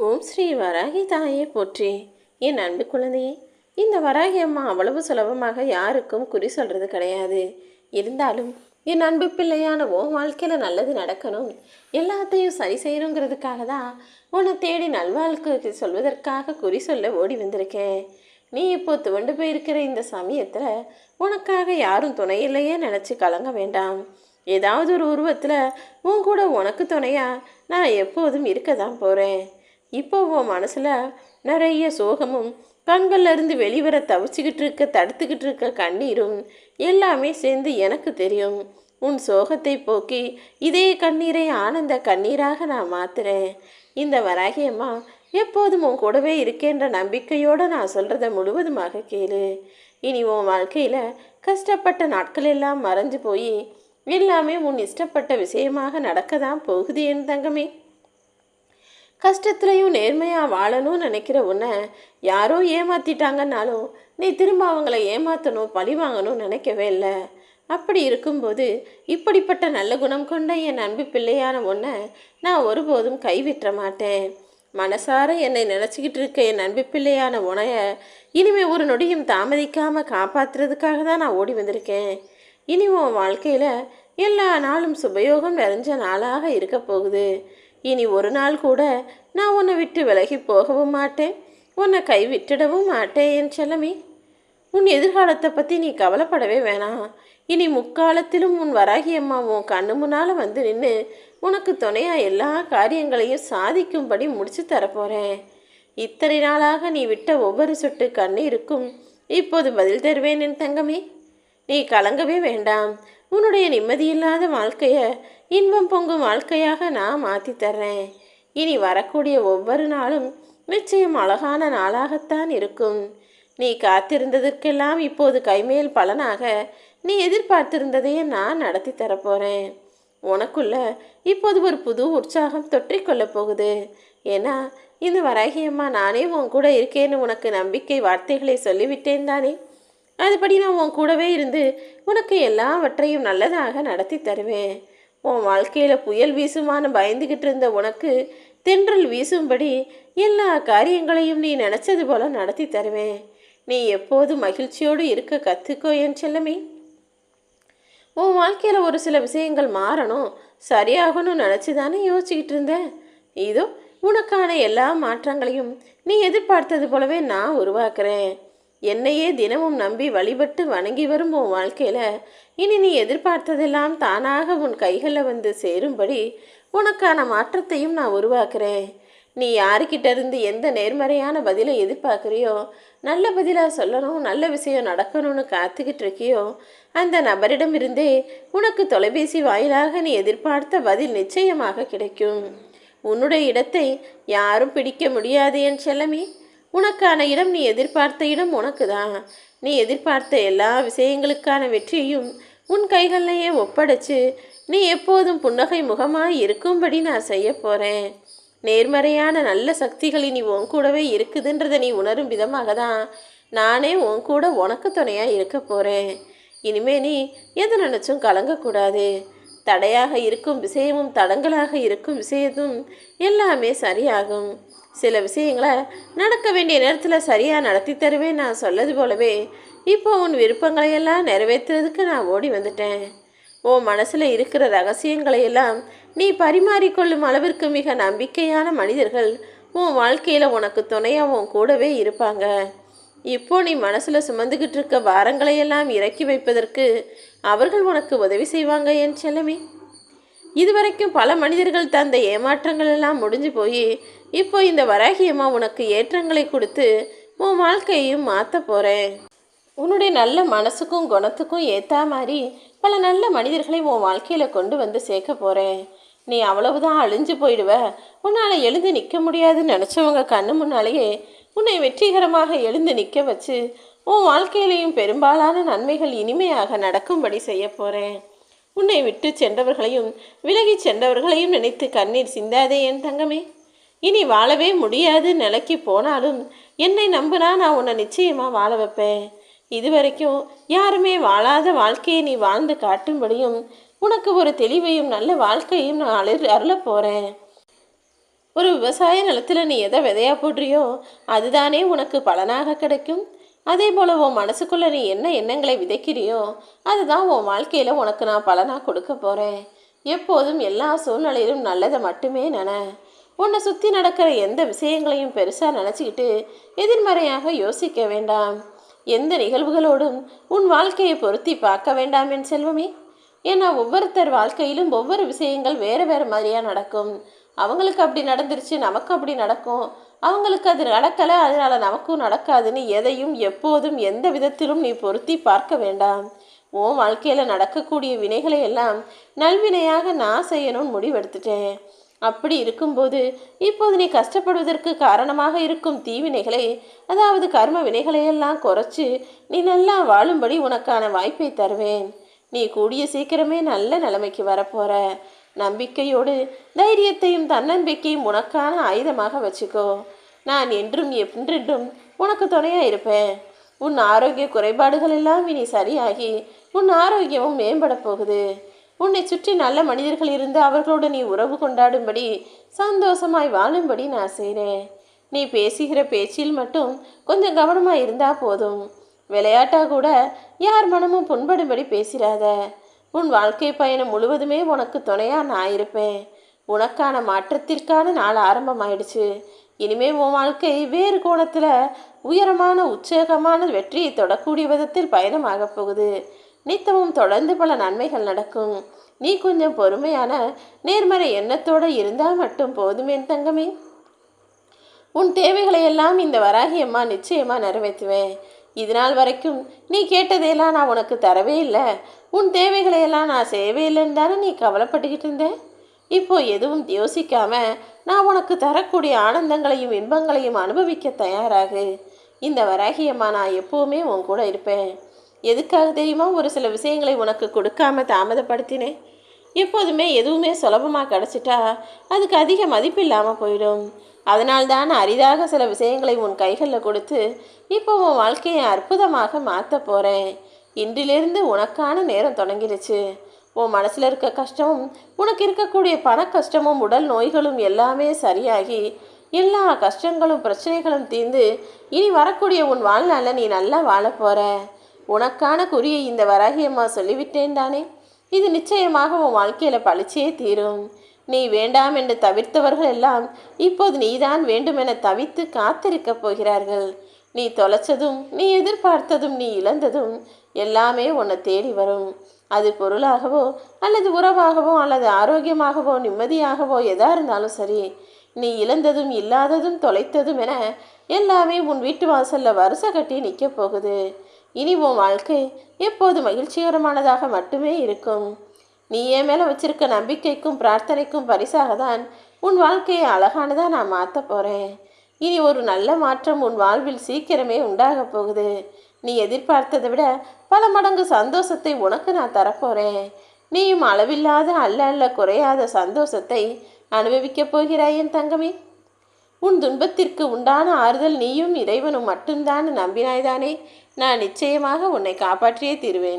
ஓம் ஸ்ரீ வராகி தாயே போற்றி. என் அன்பு குழந்தையே, இந்த வராகி அம்மா அவ்வளவு சுலபமாக யாருக்கும் குறி சொல்கிறது கிடையாது. இருந்தாலும் என் அன்பு பிள்ளையான உன் வாழ்க்கையில் நல்லது நடக்கணும், எல்லாத்தையும் சரி செய்யணுங்கிறதுக்காக தான் உன்னை தேடி நல்வாழ்க்கை சொல்வதற்காக குறி சொல்ல ஓடி வந்திருக்கேன். நீ இப்போ துவண்டு போயிருக்கிற இந்த சமயத்தில் உனக்காக யாரும் துணையில்லையே நினச்சி கலங்க வேண்டாம். ஏதாவது ஒரு உருவத்தில் உன் கூட உனக்கு துணையா நான் எப்போதும் இருக்க தான் போகிறேன். இப்போ உன் மனசில் நிறைய சோகமும் கண்கள்ல இருந்து வெளிவர தவிச்சுக்கிட்டு இருக்க தடுத்துக்கிட்டு இருக்க கண்ணீரும் எல்லாமே சேர்ந்து எனக்கு தெரியும். உன் சோகத்தை போக்கி இதே கண்ணீரை ஆனந்த கண்ணீராக நான் மாத்துறேன். இந்த வராகியம்மா எப்போதும் உன் கூடவே இருக்கேன்ற நம்பிக்கையோடு நான் சொல்கிறத முழுவதுமாக கேளு. இனி உன் வாழ்க்கையில் கஷ்டப்பட்ட நாட்கள் எல்லாம் மறைஞ்சு போய் எல்லாமே உன் இஷ்டப்பட்ட விஷயமாக நடக்க தான் போகுது என் தங்கமே. கஷ்டத்துலையும் நேர்மையாக வாழணும்னு நினைக்கிற உன்னை யாரோ ஏமாற்றிட்டாங்கன்னாலும் நீ திரும்ப அவங்கள ஏமாற்றணும் பழி வாங்கணும்னு நினைக்கவே இல்லை. அப்படி இருக்கும்போது இப்படிப்பட்ட நல்ல குணம் கொண்ட என் அன்பு பிள்ளையான உன்னை நான் ஒருபோதும் கைவிட்ட மாட்டேன். மனசார என்னை நினச்சிக்கிட்டு இருக்க என் அன்பு பிள்ளையான உனைய இனிமேல் ஒரு நொடியும் தாமதிக்காமல் காப்பாற்றுறதுக்காக தான் நான் ஓடி வந்திருக்கேன். இனி உன் வாழ்க்கையில் எல்லா நாளும் சுபயோகம் நிறைஞ்ச நாளாக இருக்க போகுது. இனி ஒரு நாள் கூட நான் உன்னை விட்டு விலகி போகவும் மாட்டேன், உன்னை கைவிட்டுடவும் மாட்டேன் என் செல்லமே. உன் எதிர்காலத்தை பற்றி நீ கவலைப்படவே வேணாம். இனி முக்காலத்திலும் உன் வராகி அம்மா உன் கண்ணு முன்னால் வந்து நின்று உனக்கு துணையாக எல்லா காரியங்களையும் சாதிக்கும்படி முடிச்சு தரப்போகிறேன். இத்தனை நாளாக நீ விட்ட ஒவ்வொரு சொட்டு கண்ணீருக்கும் இப்போது பதில் தருவேன் என் தங்கமே. நீ கலங்கவே வேண்டாம். உன்னுடைய நிம்மதியில்லாத வாழ்க்கையை இன்பம் பொங்கும் வாழ்க்கையாக நான் மாற்றி தர்றேன். இனி வரக்கூடிய ஒவ்வொரு நாளும் நிச்சயம் அழகான நாளாகத்தான் இருக்கும். நீ காத்திருந்ததற்கெல்லாம் இப்போது கைமேல் பலனாக நீ எதிர்பார்த்திருந்ததையே நான் நடத்தி தரப்போகிறேன். உனக்குள்ள இப்போது ஒரு புது உற்சாகம் தொற்றிக்கொள்ளப் போகுது. ஏன்னா இந்த வராகியம்மா நானே உன் கூட இருக்கேன்னு உனக்கு நம்பிக்கை வார்த்தைகளை சொல்லிவிட்டேன் தானே. அதுபடி நான் உன் கூடவே இருந்து உனக்கு எல்லாவற்றையும் நல்லதாக நடத்தி தருவேன். உன் வாழ்க்கையில் புயல் வீசுமானு பயந்துக்கிட்டு இருந்த உனக்கு தென்றல் வீசும்படி எல்லா காரியங்களையும் நீ நினச்சது போல நடத்தி தருவேன். நீ எப்போது மகிழ்ச்சியோடு இருக்க கற்றுக்கோ என் செல்லமே. உன் வாழ்க்கையில் ஒரு சில விஷயங்கள் மாறணும் சரியாகணும்னு நினச்சி தானே யோசிச்சுக்கிட்டு இருந்தேன். இதோ உனக்கான எல்லா மாற்றங்களையும் நீ எதிர்பார்த்தது போலவே நான் உருவாக்குறேன். என்னையே தினமும் நம்பி வழிபட்டு வணங்கி வரும் உன் வாழ்க்கையில் இனி நீ எதிர்பார்த்ததெல்லாம் தானாக உன் கைகளில் வந்து சேரும்படி உனக்கான மாற்றத்தையும் நான் உருவாக்குறேன். நீ யாருக்கிட்ட இருந்து எந்த நேர்மறையான பதிலை எதிர்பார்க்குறியோ, நல்ல பதிலாக சொல்லணும், நல்ல விஷயம் நடக்கணும்னு காத்துக்கிட்டு இருக்கியோ, அந்த நபரிடமிருந்தே உனக்கு தொலைபேசி வாயிலாக நீ எதிர்பார்த்த பதில் நிச்சயமாக கிடைக்கும். உன்னுடைய இடத்தை யாரும் பிடிக்க முடியாது என் செல்லமே. உனக்கான இடம் நீ எதிர்பார்த்த இடம் உனக்கு தான். நீ எதிர்பார்த்த எல்லா விஷயங்களுக்கான வெற்றியும் உன் கைகள்லையே ஒப்படைச்சு நீ எப்போதும் புன்னகை முகமாக இருக்கும்படி நான் செய்ய போகிறேன். நேர்மறையான நல்ல சக்திகள் நீ உன் கூடவே இருக்குதுன்றதை நீ உணரும் விதமாக தான் நானே உன் கூட உனக்கு துணையாக இருக்க போகிறேன். இனிமே நீ எதை நினச்சும் கலங்கக்கூடாது. தடையாக இருக்கும் விஷயமும் தடங்களாக இருக்கும் விஷயமும் எல்லாமே சரியாகும். சில விஷயங்களை நடக்க வேண்டிய நேரத்தில் சரியாக நடத்தி தருவேன் நான் சொல்லது போலவே இப்போ உன் விருப்பங்களையெல்லாம் நிறைவேற்றுறதுக்கு நான் ஓடி வந்துட்டேன். உன் மனசில் இருக்கிற ரகசியங்களையெல்லாம் நீ பரிமாறிக்கொள்ளும் அளவிற்கு மிக நம்பிக்கையான மனிதர்கள் உன் வாழ்க்கையில் உனக்கு துணையாக உன் கூடவே இருப்பாங்க. இப்போ நீ மனசில் சுமந்துக்கிட்டு இருக்க பாரங்களையெல்லாம் இறக்கி வைப்பதற்கு அவர்கள் உனக்கு உதவி செய்வாங்க என் செல்லமே. இதுவரைக்கும் பல மனிதர்கள் தந்த ஏமாற்றங்கள் எல்லாம் முடிஞ்சு போய் இப்போ இந்த வராகியம்மா உனக்கு ஏற்றங்களை கொடுத்து உன் வாழ்க்கையையும் மாற்ற போகிறேன். உன்னுடைய நல்ல மனசுக்கும் குணத்துக்கும் ஏற்ற மாதிரி பல நல்ல மனிதர்களை உன் வாழ்க்கையில் கொண்டு வந்து சேர்க்க போகிறேன். நீ அவ்வளவுதான் அழிஞ்சு போயிடுவ, உன்னால் எழுந்து நிற்க முடியாதுன்னு நினச்சவங்க கண்ணு முன்னாலேயே உன்னை வெற்றிகரமாக எழுந்து நிற்க வச்சு உன் வாழ்க்கையிலையும் பெரும்பாலான நன்மைகள் இனிமையாக நடக்கும்படி செய்ய போகிறேன். உன்னை விட்டு சென்றவர்களையும் விலகி சென்றவர்களையும் நினைத்து கண்ணீர் சிந்தாதே என் தங்கமே. இனி வாழவே முடியாது நிலைக்கு போனாலும் என்னை நம்புனா நான் உன்னை நிச்சயமாக வாழ வைப்பேன். இதுவரைக்கும் யாருமே வாழாத வாழ்க்கையை நீ வாழ்ந்து காட்டும்படியும் உனக்கு ஒரு தெளிவையும் நல்ல வாழ்க்கையும் நான் அருள போகிறேன். ஒரு விவசாய நிலத்தில் நீ எதை விதையா போடுறியோ அதுதானே உனக்கு பலனாக கிடைக்கும். அதே போல் உன் மனசுக்குள்ளே நீ என்ன எண்ணங்களை விதைக்கிறியோ அதுதான் உன் வாழ்க்கையில் உனக்கு நான் பலனாக கொடுக்க போகிறேன். எப்போதும் எல்லா சூழ்நிலையிலும் நல்லதை மட்டுமே உன்னை சுற்றி நடக்கிற எந்த விஷயங்களையும் பெருசாக நினச்சிக்கிட்டு எதிர்மறையாக யோசிக்க வேண்டாம். எந்த நிகழ்வுகளோடும் உன் வாழ்க்கையை பொருத்தி பார்க்க வேண்டாம் என் செல்வமே. ஏன்னா ஒவ்வொருத்தர் வாழ்க்கையிலும் ஒவ்வொரு விஷயங்கள் வேறு வேறு மாதிரியாக நடக்கும். அவங்களுக்கு அப்படி நடந்துருச்சு, நமக்கு அப்படி நடக்கும். அவங்களுக்கு அது நடக்கலை, அதனால் நமக்கும் நடக்காதுன்னு எதையும் எப்போதும் எந்த விதத்திலும் நீ பொருத்தி பார்க்க வேண்டாம். உன் வாழ்க்கையில் நடக்கக்கூடிய வினைகளை எல்லாம் நல்வினையாக நான் செய்யணும்னு முடிவெடுத்துட்டேன். அப்படி இருக்கும்போது இப்போது நீ கஷ்டப்படுவதற்கு காரணமாக இருக்கும் தீவினைகளை, அதாவது கர்ம வினைகளையெல்லாம் குறைச்சி நீ நல்லா வாழும்படி உனக்கான வாய்ப்பை தருவேன். நீ கூடிய சீக்கிரமே நல்ல நிலைமைக்கு வரப்போற. நம்பிக்கையோடு தைரியத்தையும் தன்னம்பிக்கையும் உனக்கான ஆயுதமாக வச்சுக்கோ. நான் என்றும் என்றென்றும் உனக்கு துணையாக இருப்பேன். உன் ஆரோக்கிய குறைபாடுகள் எல்லாம் இனி சரியாகி உன் ஆரோக்கியமும் மேம்பட போகுது. உன்னை சுற்றி நல்ல மனிதர்கள் இருந்து அவர்களோடு நீ உறவு கொண்டாடும்படி சந்தோஷமாய் வாழும்படி நான் செய்கிறேன். நீ பேசுகிற பேச்சில் மட்டும் கொஞ்சம் கவனமாக இருந்தால் போதும். விளையாட்டாக கூட யார் மனமும் புண்படும்படி பேசிடாத. உன் வாழ்க்கை பயணம் முழுவதுமே உனக்கு துணையாக நான் இருப்பேன். உனக்கான மாற்றத்திற்கான நாள் ஆரம்பமாயிடுச்சு. இனிமே உன் வாழ்க்கை வேறு கோணத்தில் உயரமான உற்சாகமான வெற்றியை தொடக்கூடிய விதத்தில் பயணமாக போகுது. நித்தமும் தொடர்ந்து பல நன்மைகள் நடக்கும். நீ கொஞ்சம் பொறுமையான நேர்மறை எண்ணத்தோடு இருந்தால் மட்டும் போதுமே தங்கமே. உன் தேவைகளை எல்லாம் இந்த வராகி அம்மா நிச்சயமாக நிறைவேற்றுவேன். இதனால் வரைக்கும் நீ கேட்டதையெல்லாம் நான் உனக்கு தரவே இல்லை, உன் தேவைகளையெல்லாம் நான் செய்யவே இல்லைன்னு தானே நீ கவலைப்பட்டுக்கிட்டு இருந்தேன். இப்போ எதுவும் யோசிக்காம நான் உனக்கு தரக்கூடிய ஆனந்தங்களையும் இன்பங்களையும் அனுபவிக்க தயாராகு. இந்த வராகியம்மா நான் எப்போவுமே உன் கூட இருப்பேன். எதுக்காக தெரியுமா ஒரு சில விஷயங்களை உனக்கு கொடுக்காம தாமதப்படுத்தினேன்? எப்போதுமே எதுவுமே சுலபமாக கிடச்சிட்டா அதுக்கு அதிக மதிப்பு இல்லாமல் போயிடும். அதனால்தான் அரிதாக சில விஷயங்களை உன் கைகளில் கொடுத்து இப்போ உன் வாழ்க்கையை அற்புதமாக மாற்ற போகிறேன். இன்றிலிருந்து உனக்கான நேரம் தொடங்கிடுச்சு. உன் மனசில் இருக்க கஷ்டமும் உனக்கு இருக்கக்கூடிய பண கஷ்டமும் உடல் நோய்களும் எல்லாமே சரியாகி எல்லா கஷ்டங்களும் பிரச்சனைகளும் தீர்ந்து இனி வரக்கூடிய உன் வாழ்நாளில் நீ நல்லா வாழ போகிற. உனக்கான குறியை இந்த வராகியம்மா சொல்லிவிட்டேன் தானே. இது நிச்சயமாக உன் வாழ்க்கையில் பழிச்சே தீரும். நீ வேண்டாம் என்று தவிர்த்தவர்கள் எல்லாம் இப்போது நீதான் வேண்டுமென தவித்து காத்திருக்கப் போகிறார்கள். நீ தொலைச்சதும் நீ எதிர்பார்த்ததும் நீ இழந்ததும் எல்லாமே உன்னை தேடி வரும். அது பொருளாகவோ அல்லது உறவாகவோ அல்லது ஆரோக்கியமாகவோ நிம்மதியாகவோ எதா இருந்தாலும் சரி, நீ இழந்ததும் இல்லாததும் தொலைத்ததும் என எல்லாமே உன் வீட்டு வாசலில் வரிசை கட்டி நிற்க போகுது. இனி உன் வாழ்க்கை எப்போது மகிழ்ச்சிகரமானதாக மட்டுமே இருக்கும். நீ என் மேலே வச்சிருக்க நம்பிக்கைக்கும் பிரார்த்தனைக்கும் பரிசாக தான் உன் வாழ்க்கையை அழகானதாக நான் மாற்ற போகிறேன். இனி ஒரு நல்ல மாற்றம் உன் வாழ்வில் சீக்கிரமே உண்டாக போகுது. நீ எதிர்பார்த்ததை விட பல மடங்கு சந்தோஷத்தை உனக்கு நான் தரப்போகிறேன். நீயும் அளவில்லாத அல்ல குறையாத சந்தோஷத்தை அனுபவிக்கப் போகிறாய் என் தங்கமே. உன் துன்பத்திற்கு உண்டான ஆறுதல் நீயும் இறைவனும் மட்டும்தான் நம்பினாய்தானே. நான் நிச்சயமாக உன்னை காப்பாற்றியே தீருவேன்.